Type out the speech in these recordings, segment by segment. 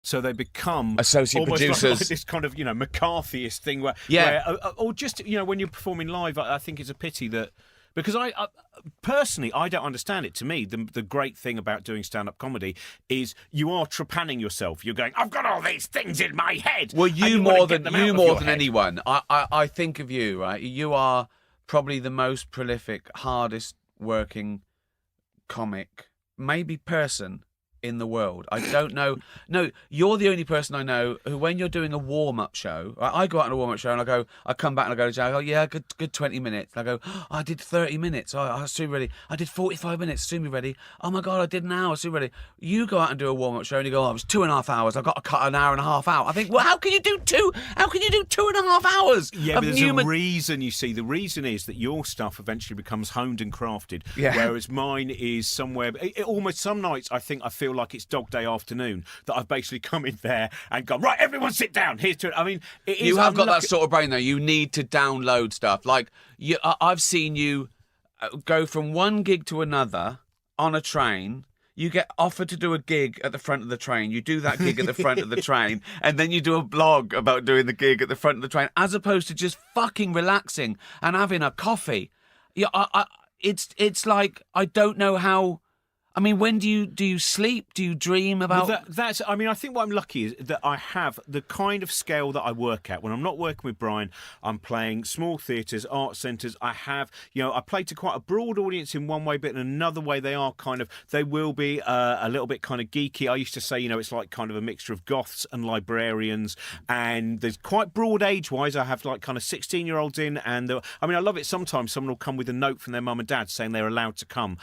So they become associate almost producers. like this kind of, McCarthyist thing where, or just, when you're performing live, I think it's a pity that, because I personally, I don't understand it. To me, the great thing about doing stand-up comedy is you are trepanning yourself. You're going, I've got all these things in my head. Well, you more than head. anyone. I think of you, right? You are probably the most prolific, hardest working comic, maybe person in the world. I don't know. No, you're the only person I know who, when you're doing a warm-up show, I go out on a warm-up show and I come back and I go to Joe, yeah, good 20 minutes. And I go, I did 30 minutes. I soon ready. I did 45 minutes. Soon be ready. Oh my God, I did an hour. Soon ready. You go out and do a warm-up show and you go, it was 2.5 hours. I've got to cut an hour and a half out. I think, well, how can you do 2.5 hours? Yeah, but there's a reason, you see. The reason is that your stuff eventually becomes honed and crafted, whereas mine is somewhere, almost some nights I feel like it's Dog Day Afternoon, that I've basically come in there and gone, right, everyone sit down, here's to it. I mean, it is. You have got that sort of brain, though. You need to download stuff. Like, I've seen you go from one gig to another on a train. You get offered to do a gig at the front of the train. You do that gig at the front of the train, and then you do a blog about doing the gig at the front of the train, as opposed to just fucking relaxing and having a coffee. Yeah, it's like, I don't know how. I mean, when do you sleep? Do you dream about? Well, I think what I'm lucky is that I have the kind of scale that I work at. When I'm not working with Brian, I'm playing small theatres, art centres. I have, I play to quite a broad audience in one way, but in another way, they will be a little bit kind of geeky. I used to say, it's like kind of a mixture of goths and librarians, and there's quite broad age-wise. I have like kind of 16-year-olds in, and I love it. Sometimes someone will come with a note from their mum and dad saying they're allowed to come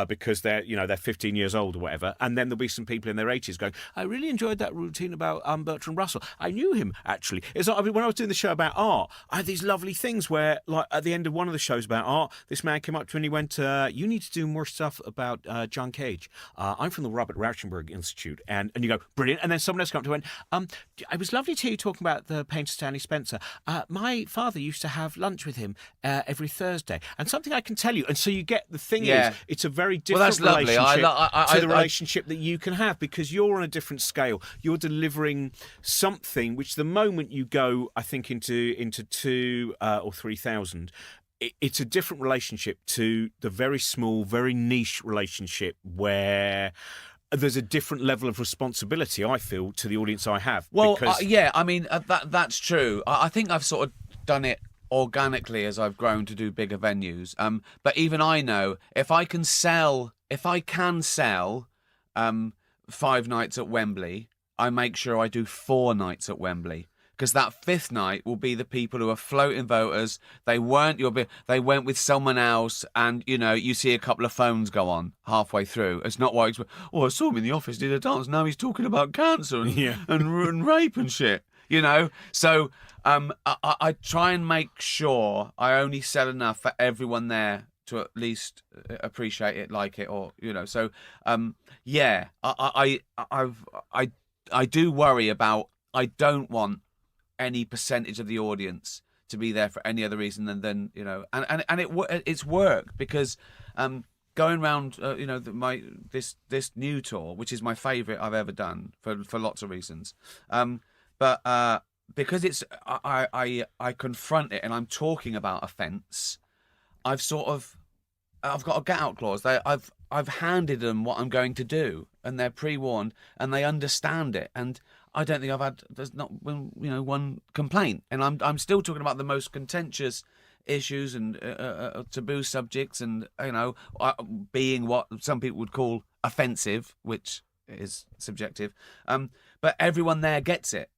because they're 15 years old or whatever, and then there'll be some people in their 80s going, I really enjoyed that routine about Bertrand Russell. I knew him, actually. It's like, when I was doing the show about art, I had these lovely things where, like, at the end of one of the shows about art, this man came up to me and he went, you need to do more stuff about John Cage. I'm from the Robert Rauschenberg Institute. And you go, brilliant. And then someone else came up to me and went, it was lovely to hear you talking about the painter Stanley Spencer. My father used to have lunch with him every Thursday. And something I can tell you. And so you get, the thing is, it's a very different relationship. To the relationship that you can have, because you're on a different scale. You're delivering something which, the moment you go, I think, into 2,000 or 3,000, it's a different relationship to the very small, very niche relationship where there's a different level of responsibility, I feel, to the audience I have. Well, that's true. I think I've sort of done it organically as I've grown to do bigger venues. But even I know, if I can sell 5 nights at Wembley, I make sure I do 4 nights at Wembley, because that 5th night will be the people who are floating voters. They went with someone else, and you see a couple of phones go on halfway through. It's not why I saw him in the office, did a dance. Now he's talking about cancer and rape and shit. So I try and make sure I only sell enough for everyone there to at least appreciate it, like it, or So I do worry about. I don't want any percentage of the audience to be there for any other reason than it's work, because going around this new tour, which is my favourite I've ever done for lots of reasons, but because it's I confront it and I'm talking about offence, I've got a get out clause. I've handed them what I'm going to do, and they're pre-warned, and they understand it. And I don't think there's not one complaint. And I'm still talking about the most contentious issues and taboo subjects, and being what some people would call offensive, which is subjective. But everyone there gets it.